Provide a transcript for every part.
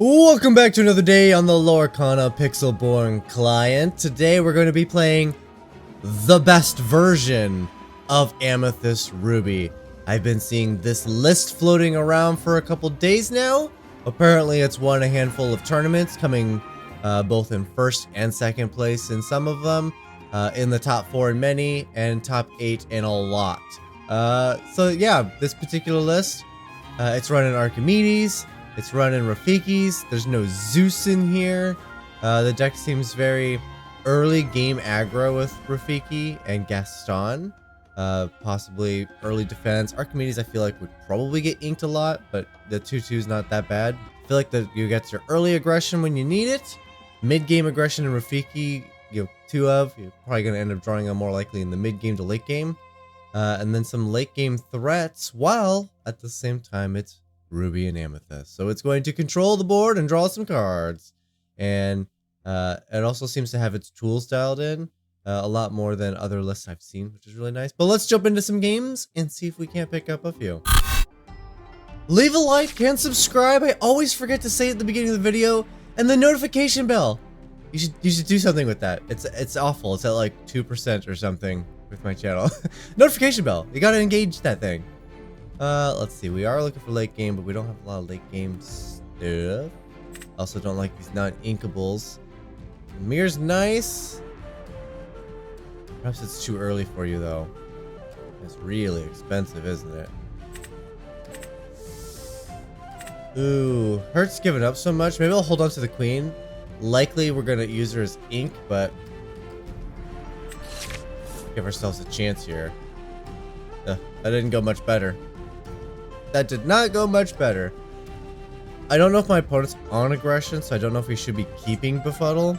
Welcome back to another day on the Lorcana Pixelborn client. Today we're going to be playing the best version of Amethyst Ruby. I've been seeing this list floating around for a couple days now. Apparently it's won a handful of tournaments, coming both in first and second place in some of them, in the top 4 in many, and top 8 in a lot. So yeah, this particular list, it's running Archimedes. It's running Rafiki's. There's no Zeus in here. The deck seems very early game aggro with Rafiki and Gaston. Possibly early defense. Archimedes I feel like would probably get inked a lot, but the 2/2 is not that bad. I feel like you get your early aggression when you need it. Mid-game aggression in Rafiki, you have 2 of. You're probably going to end up drawing them more likely in the mid-game to late game. And then some late game threats, while at the same time it's Ruby and Amethyst. So it's going to control the board and draw some cards. And it also seems to have its tools dialed in a lot more than other lists I've seen, which is really nice. But let's jump into some games and see if we can't pick up a few. Leave a like and subscribe. I always forget to say it at the beginning of the video. And the notification bell. You should do something with that. It's awful. It's at like 2% or something with my channel. Notification bell. You gotta engage that thing. Let's see. We are looking for late game, but we don't have a lot of late game stuff. Also don't like these non-inkables. Mirror's nice. Perhaps it's too early for you, though. It's really expensive, isn't it? Ooh, Hurt's giving up so much. Maybe I'll hold on to the queen. Likely we're gonna use her as ink, but give ourselves a chance here. That didn't go much better. That did not go much better. I don't know if my opponent's on aggression, so I don't know if he should be keeping Befuddle.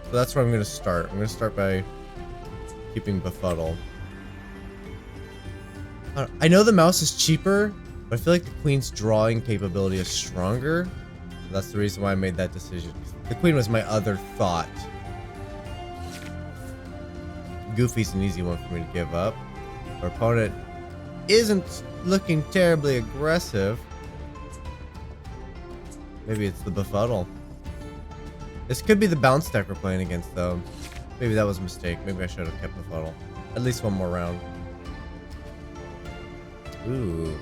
So that's where I'm going to start. I'm going to start by keeping Befuddle. I know the mouse is cheaper, but I feel like the queen's drawing capability is stronger. So that's the reason why I made that decision. The queen was my other thought. Goofy's an easy one for me to give up. Our opponent isn't looking terribly aggressive. Maybe it's the Befuddle. This could be the bounce deck we're playing against, though. Maybe that was a mistake. Maybe I should have kept Befuddle. At least one more round. Ooh.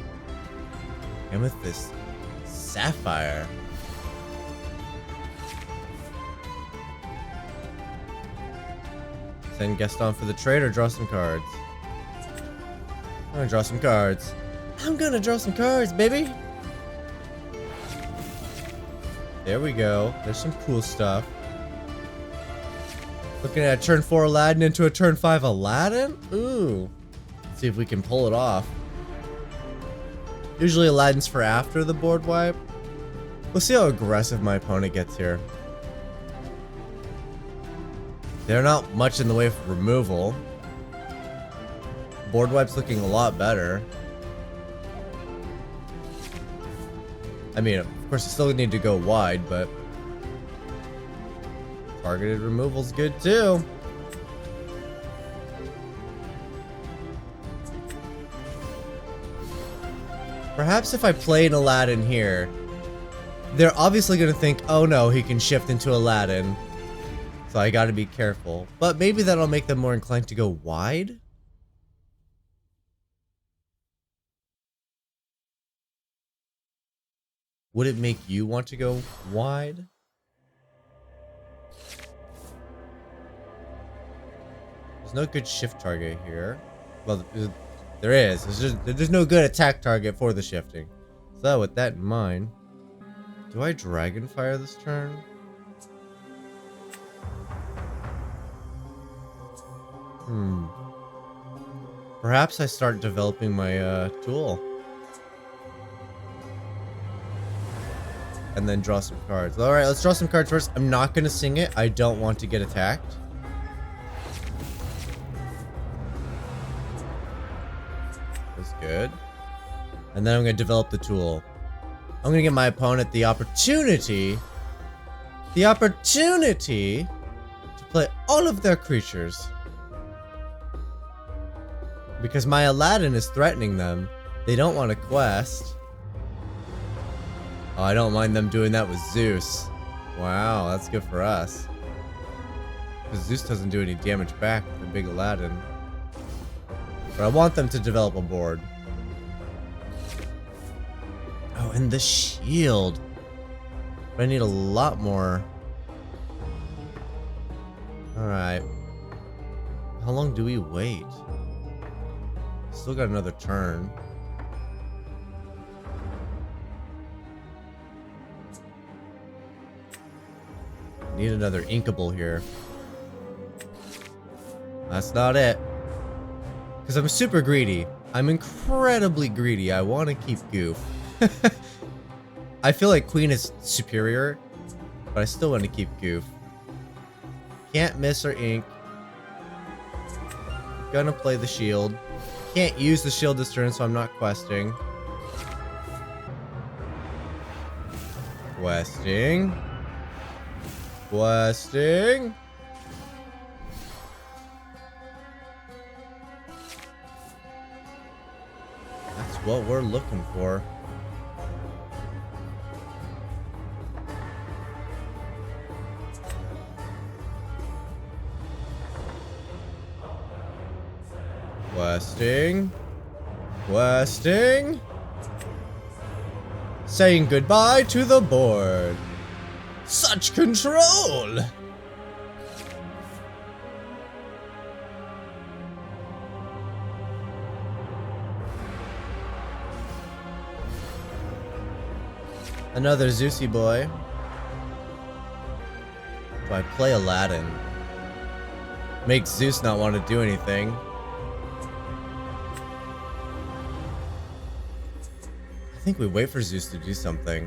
Amethyst. Sapphire. Send Gaston for the trade or draw some cards. I'm gonna draw some cards. I'm gonna draw some cards, baby. There we go. There's some cool stuff. Looking at a turn 4 Aladdin into a turn 5 Aladdin? Ooh. Let's see if we can pull it off. Usually Aladdin's for after the board wipe. We'll see how aggressive my opponent gets here. They're not much in the way of removal. Board wipe's looking a lot better. I mean, of course, you still need to go wide, but targeted removal's good too. Perhaps if I play an Aladdin here, they're obviously going to think, oh no, he can shift into Aladdin. So I got to be careful. But maybe that'll make them more inclined to go wide. Would it make you want to go wide? There's no good shift target here. Well, there is. There's no good attack target for the shifting. So with that in mind, do I Dragonfire this turn? Perhaps I start developing my tool. And then draw some cards. Alright, let's draw some cards first. I'm not going to sing it. I don't want to get attacked. That's good. And then I'm going to develop the tool. I'm going to give my opponent the opportunity to play all of their creatures. Because my Aladdin is threatening them. They don't want to quest. Oh, I don't mind them doing that with Zeus. Wow, that's good for us. Because Zeus doesn't do any damage back with the big Aladdin. But I want them to develop a board. Oh, and the shield. But I need a lot more. Alright. How long do we wait? Still got another turn. Need another inkable here. That's not it. Because I'm super greedy. I'm incredibly greedy. I want to keep Goof. I feel like Queen is superior, but I still want to keep Goof. Can't miss or ink. Gonna play the shield. Can't use the shield this turn, so I'm not questing. Questing. Questing. That's what we're looking for. Questing. Questing. Saying goodbye to the board. Such control! Another Zeusy boy. Do I play Aladdin? Makes Zeus not want to do anything. I think we wait for Zeus to do something.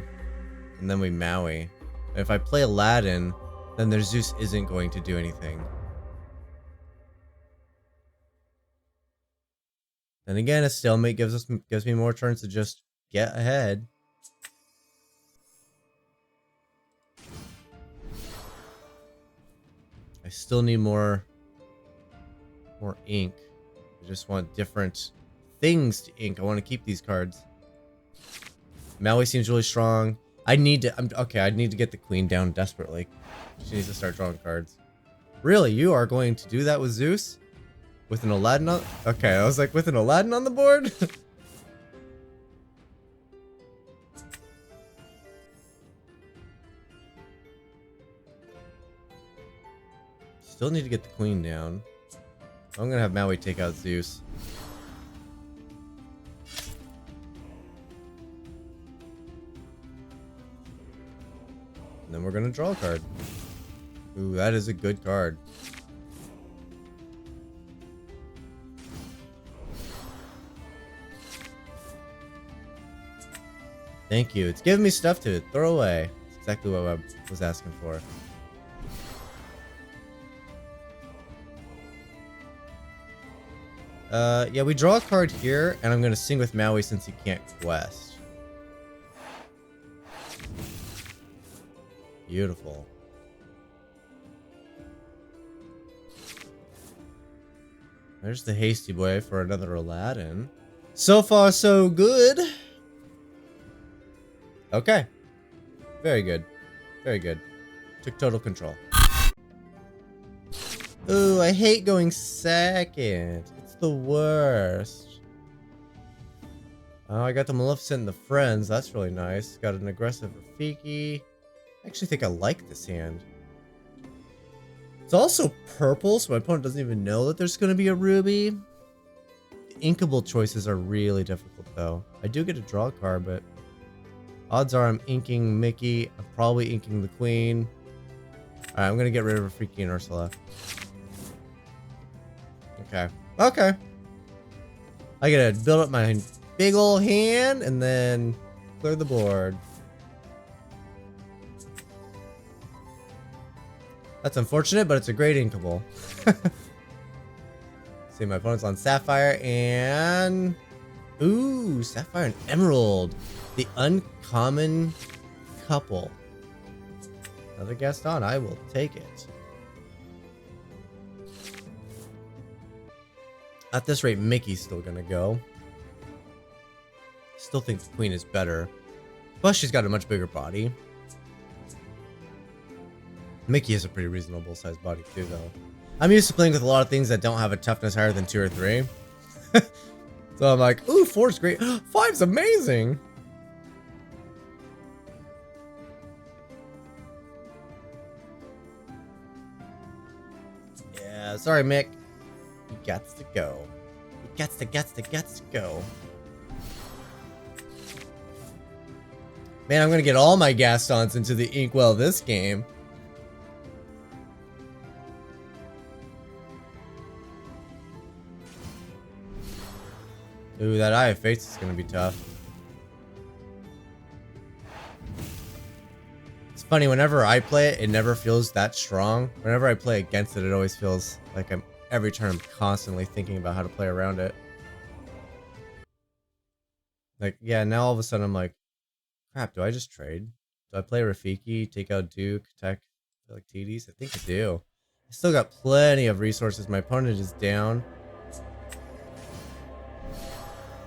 And then we Maui. And if I play Aladdin, then their Zeus isn't going to do anything. Then again, a stalemate gives me more turns to just get ahead. I still need more ink. I just want different things to ink. I want to keep these cards. Maui seems really strong. I need to I need to get the queen down desperately. She needs to start drawing cards. Really? You are going to do that with Zeus? With an Aladdin on? Okay, I was like, with an Aladdin on the board? Still need to get the queen down. I'm gonna have Maui take out Zeus. And then we're gonna draw a card. Ooh, that is a good card. Thank you. It's giving me stuff to throw away. That's exactly what I was asking for. Yeah, we draw a card here, and I'm gonna sing with Maui since he can't quest. Beautiful. There's the hasty boy for another Aladdin. So far, so good. Okay. Very good. Very good. Took total control. Ooh, I hate going second. It's the worst. Oh, I got the Maleficent and the Friends. That's really nice. Got an aggressive Rafiki. I actually think I like this hand. It's also purple, so my opponent doesn't even know that there's going to be a Ruby. The inkable choices are really difficult, though. I do get to draw a card, but odds are I'm inking Mickey. I'm probably inking the Queen. Alright, I'm going to get rid of Rafiki and Ursula. Okay. Okay. I gotta build up my big ol' hand and then clear the board. That's unfortunate, but it's a great inkable. See, my opponent's on Sapphire and... Ooh, Sapphire and Emerald. The uncommon couple. Another Gaston, I will take it. At this rate, Mickey's still gonna go. Still think the Queen is better. Plus, she's got a much bigger body. Mickey has a pretty reasonable sized body too, though. I'm used to playing with a lot of things that don't have a toughness higher than 2 or 3. So I'm like, ooh, 4's great. 5's amazing. Yeah, sorry, Mick. You got to go. You got to go. Man, I'm gonna get all my Gastons into the inkwell this game. Ooh, that Eye of Fates is gonna be tough. It's funny, whenever I play it, it never feels that strong. Whenever I play against it, it always feels like every turn I'm constantly thinking about how to play around it. Like, yeah, now all of a sudden I'm like, crap, do I just trade? Do I play Rafiki, take out Duke, attack like TDs? I think I do. I still got plenty of resources. My opponent is down.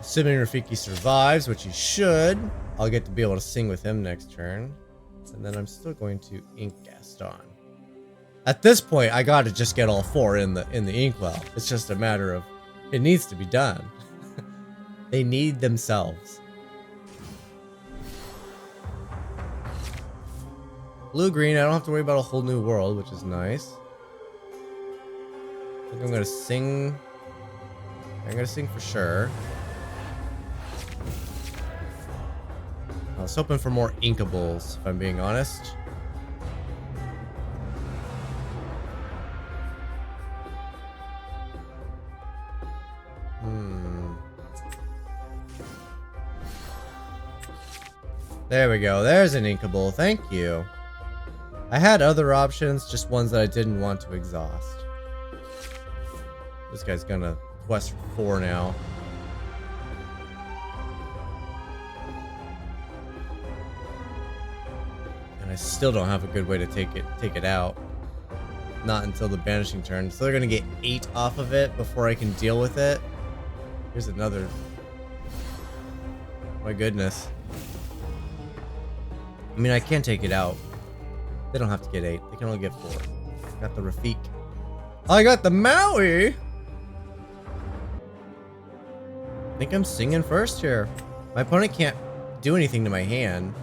Assuming Rafiki survives, which he should, I'll get to be able to sing with him next turn. And then I'm still going to ink Gaston. At this point, I gotta just get all 4 in the inkwell. It's just a matter of it needs to be done. They need themselves. Blue-green, I don't have to worry about a whole new world, which is nice. I think I'm gonna sing. I'm gonna sing for sure. I was hoping for more inkables, if I'm being honest. There we go. There's an inkable. Thank you. I had other options, just ones that I didn't want to exhaust. This guy's gonna quest for 4 now. And I still don't have a good way to take it out. Not until the banishing turn. So they're gonna get 8 off of it before I can deal with it. Here's another. My goodness. I mean, I can take it out. They don't have to get 8. They can only get 4. Got the Rafik. I got the Maui! I think I'm singing first here. My opponent can't do anything to my hand.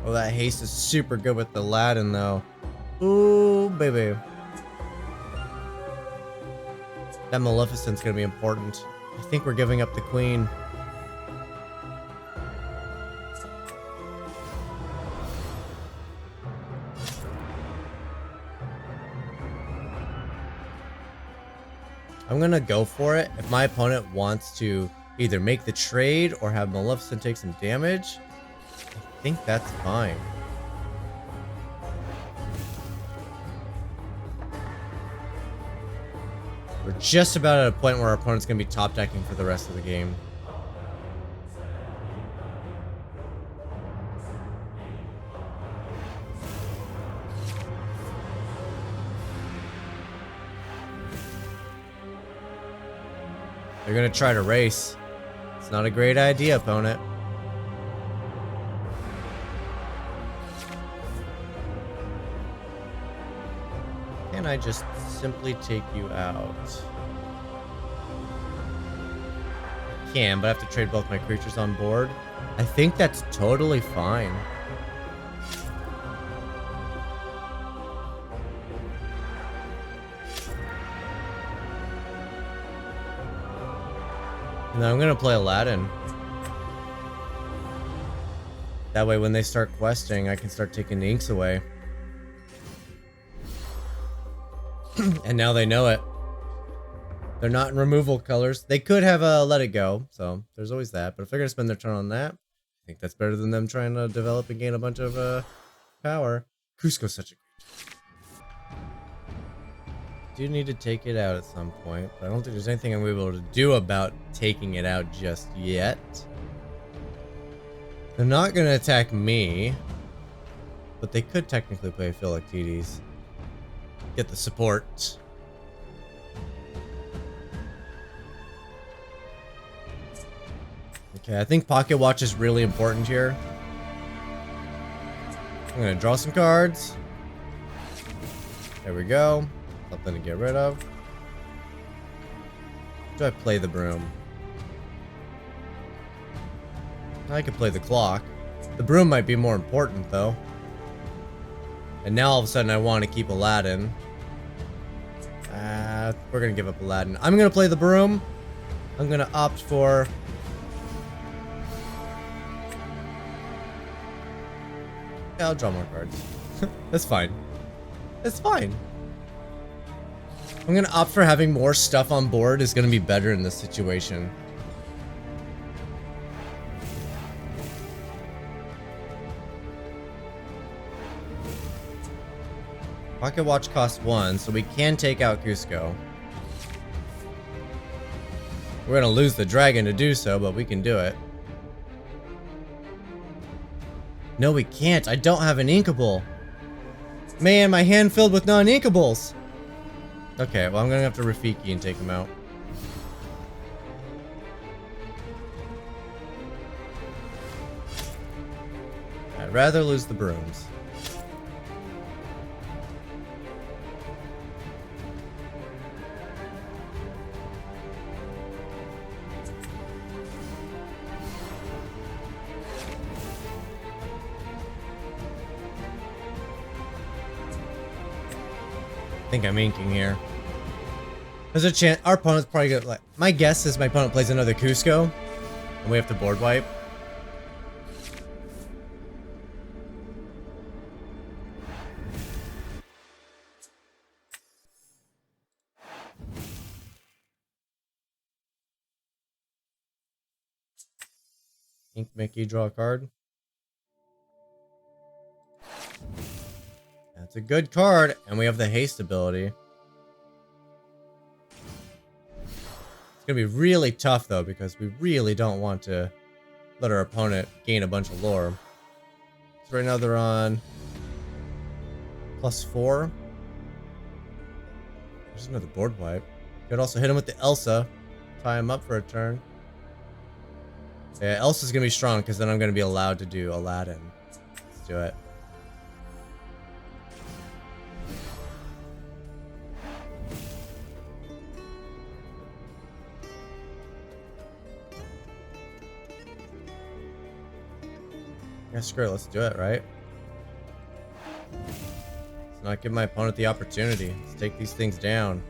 Oh, that haste is super good with the Aladdin, though. Ooh, baby. That Maleficent's gonna be important. I think we're giving up the queen. I'm gonna go for it. If my opponent wants to either make the trade or have Maleficent take some damage, I think that's fine. We're just about at a point where our opponent's gonna be top decking for the rest of the game. They're gonna try to race. It's not a great idea, opponent. Can I just simply take you out? I can, but I have to trade both my creatures on board. I think that's totally fine. And then I'm gonna play Aladdin. That way when they start questing, I can start taking the inks away. And now they know it. They're not in removal colors. They could have let it go, so there's always that. But if they're gonna spend their turn on that, I think that's better than them trying to develop and gain a bunch of power. Cusco's such a do need to take it out at some point, but I don't think there's anything I'm able to do about taking it out just yet. They're not gonna attack me, but they could technically play Philoctetes. Get the support. Okay, I think Pocket Watch is really important here. I'm gonna draw some cards. There we go. Something to get rid of. Do I play the broom? I could play the clock. The broom might be more important, though. And now all of a sudden I want to keep Aladdin. We're gonna give up Aladdin. I'm gonna play the broom. I'm gonna opt for... Yeah, I'll draw more cards. That's fine. That's fine. I'm gonna opt for having more stuff on board is gonna be better in this situation. Pocket Watch costs 1, so we can take out Cusco. We're gonna lose the dragon to do so, but we can do it. No, we can't. I don't have an inkable. Man, my hand filled with non-inkables. Okay, well, I'm gonna have to Rafiki and take him out. I'd rather lose the brooms. I think I'm inking here. There's a chance our opponent's probably gonna like. My guess is my opponent plays another Cusco, and we have to board wipe. Ink Mickey, draw a card. That's a good card, and we have the haste ability. It's gonna be really tough though, because we really don't want to let our opponent gain a bunch of lore. So right now they're on +4. There's another board wipe. Could also hit him with the Elsa, tie him up for a turn. Yeah, Elsa's gonna be strong because then I'm gonna be allowed to do Aladdin. Let's do it. Yeah, screw it, let's do it, right? Let's not give my opponent the opportunity. Let's take these things down.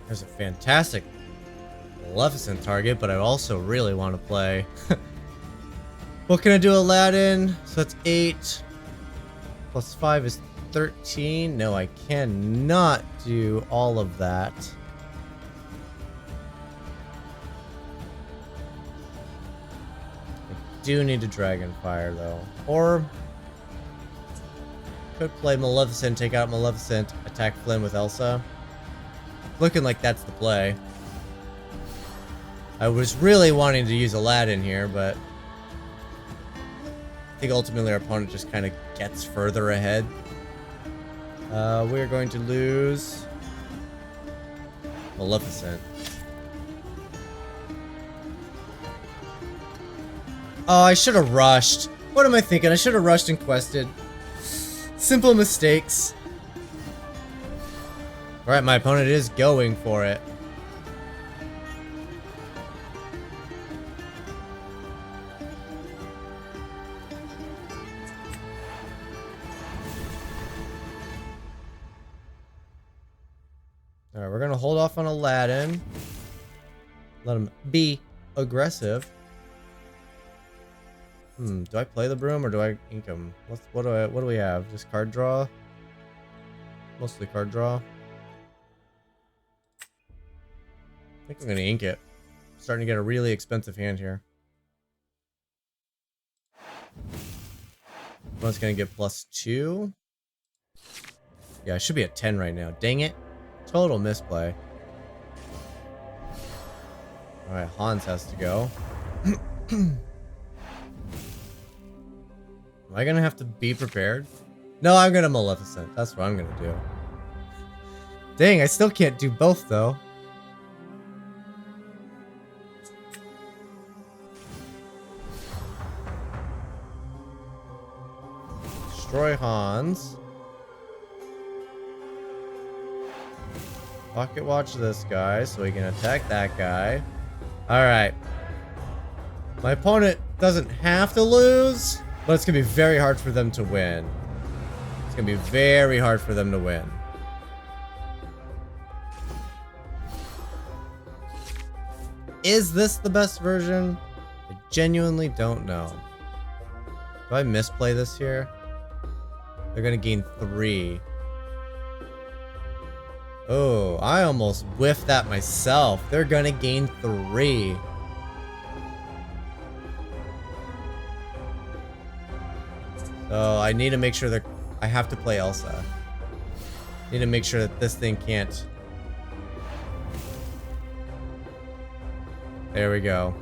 There's a fantastic Maleficent target, but I also really want to play. What can I do, Aladdin? So that's 8. +5 is 13. No, I cannot do all of that. I do need to Dragonfire though. Or could play Maleficent, take out Maleficent, attack Flynn with Elsa. Looking like that's the play. I was really wanting to use Aladdin here, but I think ultimately our opponent just kind of gets further ahead. We're going to lose Maleficent. Oh, I should have rushed. What am I thinking? I should have rushed and quested. Simple mistakes. Alright, my opponent is going for it. Alright, we're gonna hold off on Aladdin. Let him be aggressive. Do I play the broom or do I ink him? What do we have? Just card draw? Mostly card draw. I think I'm gonna ink it. Starting to get a really expensive hand here. One's gonna get +2. Yeah, I should be at 10 right now. Dang it. Total misplay. Alright, Hans has to go. Am I gonna have to be prepared? No, I'm gonna Maleficent. That's what I'm gonna do. Dang, I still can't do both though. Destroy Hans. Pocket watch this guy so he can attack that guy. Alright. My opponent doesn't have to lose, but it's gonna be very hard for them to win. It's gonna be very hard for them to win. Is this the best version? I genuinely don't know. Do I misplay this here? They're gonna gain 3. Oh, I almost whiffed that myself. They're gonna gain 3. So I need to make sure that I have to play Elsa. Need to make sure that this thing can't. There we go.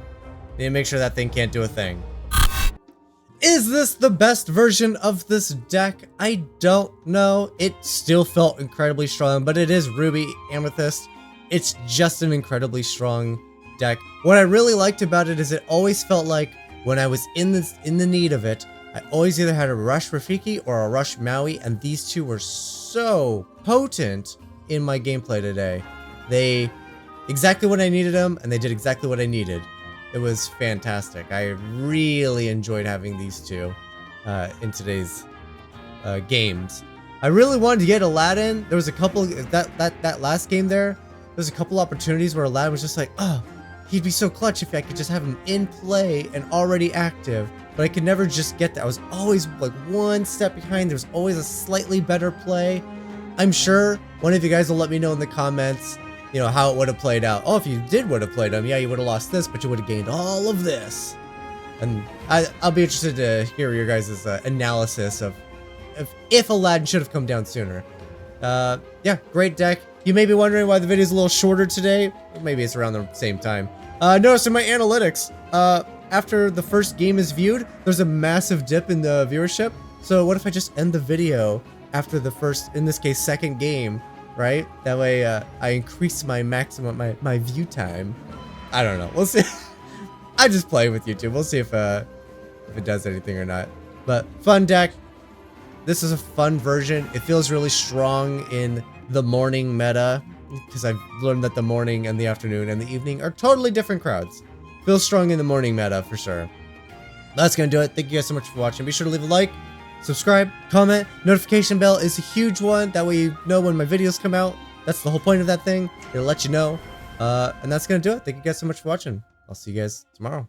Need to make sure that thing can't do a thing. Is this the best version of this deck? I don't know. It still felt incredibly strong, but it is Ruby Amethyst. It's just an incredibly strong deck. What I really liked about it is it always felt like when I was in the need of it, I always either had a Rush Rafiki or a Rush Maui, and these two were so potent in my gameplay today. They exactly what I needed them, and they did exactly what I needed. It was fantastic. I really enjoyed having these two in today's games. I really wanted to get Aladdin. There was a couple that last game there. There's a couple opportunities where Aladdin was just like, oh, he'd be so clutch if I could just have him in play and already active. But I could never just get that. I was always like one step behind. There was always a slightly better play. I'm sure one of you guys will let me know in the comments, you know, how it would have played out. Oh, if you would have played him, yeah, you would have lost this, but you would have gained all of this. And I'll be interested to hear your guys' analysis of if Aladdin should have come down sooner. Yeah, great deck. You may be wondering why the video is a little shorter today. Maybe it's around the same time. Notice in my analytics, after the first game is viewed, there's a massive dip in the viewership. So what if I just end the video after the first, in this case, second game, right? That way I increase my maximum, my view time. I don't know. We'll see. I just play with YouTube. We'll see if it does anything or not. But fun deck. This is a fun version. It feels really strong in the morning meta, because I've learned that the morning and the afternoon and the evening are totally different crowds. Feels strong in the morning meta for sure. That's gonna do it. Thank you guys so much for watching. Be sure to leave a like, subscribe, comment. Notification bell is a huge one. That way you know when my videos come out. That's the whole point of that thing. It'll let you know. And that's gonna do it. Thank you guys so much for watching. I'll see you guys tomorrow.